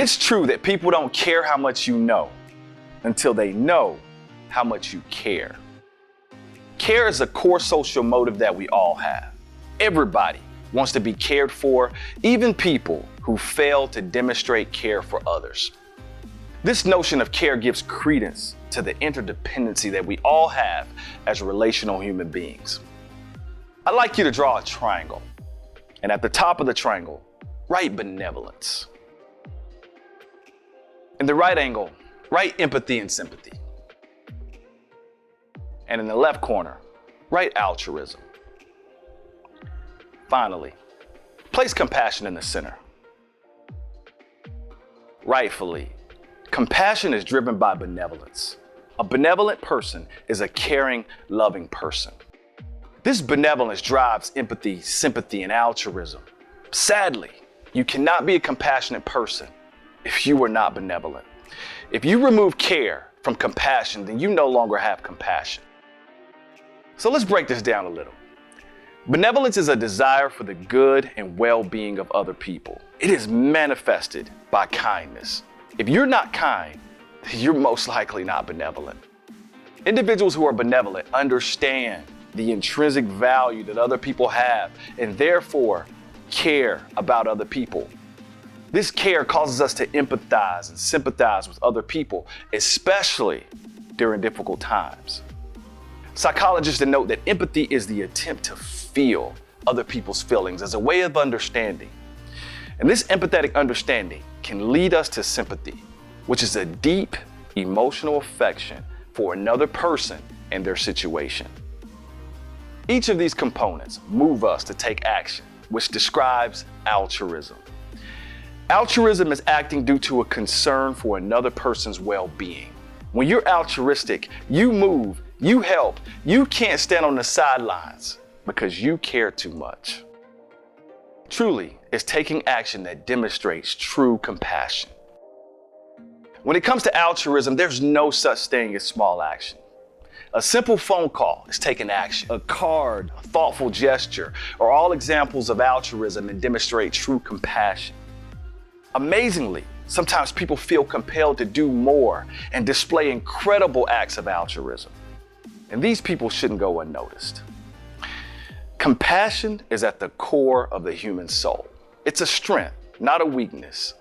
It's true that people don't care how much you know until they know how much you care. Care is a core social motive that we all have. Everybody wants to be cared for, even people who fail to demonstrate care for others. This notion of care gives credence to the interdependency that we all have as relational human beings. I'd like you to draw a triangle, and at the top of the triangle, write benevolence. In the right angle, write empathy and sympathy. And in the left corner, write altruism. Finally, place compassion in the center. Rightfully, compassion is driven by benevolence. A benevolent person is a caring, loving person. This benevolence drives empathy, sympathy, and altruism. Sadly, you cannot be a compassionate person if you are not benevolent. If you remove care from compassion, then you no longer have compassion. So let's break this down a little. Benevolence is a desire for the good and well-being of other people. It is manifested by kindness. If you're not kind, then you're most likely not benevolent. Individuals who are benevolent understand the intrinsic value that other people have and therefore care about other people. This care causes us to empathize and sympathize with other people, especially during difficult times. Psychologists denote that empathy is the attempt to feel other people's feelings as a way of understanding. And this empathetic understanding can lead us to sympathy, which is a deep emotional affection for another person and their situation. Each of these components move us to take action, which describes altruism. Altruism is acting due to a concern for another person's well-being. When you're altruistic, you move, you help, you can't stand on the sidelines because you care too much. Truly, it's taking action that demonstrates true compassion. When it comes to altruism, there's no such thing as small action. A simple phone call is taking action. A card, a thoughtful gesture are all examples of altruism and demonstrate true compassion. Amazingly, sometimes people feel compelled to do more and display incredible acts of altruism. And these people shouldn't go unnoticed. Compassion is at the core of the human soul. It's a strength, not a weakness.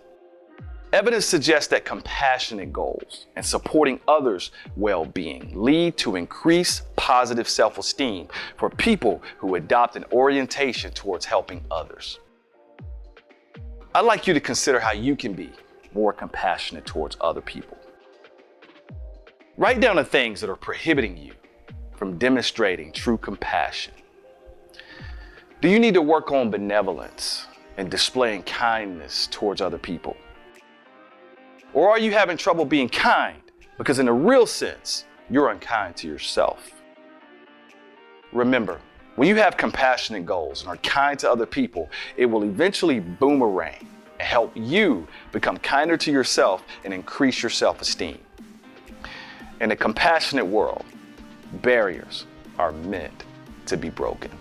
Evidence suggests that compassionate goals and supporting others' well-being lead to increased positive self-esteem for people who adopt an orientation towards helping others. I'd like you to consider how you can be more compassionate towards other people. Write down the things that are prohibiting you from demonstrating true compassion. Do you need to work on benevolence and displaying kindness towards other people? Or are you having trouble being kind because in a real sense, you're unkind to yourself? Remember, when you have compassionate goals and are kind to other people, it will eventually boomerang and help you become kinder to yourself and increase your self-esteem. In a compassionate world, barriers are meant to be broken.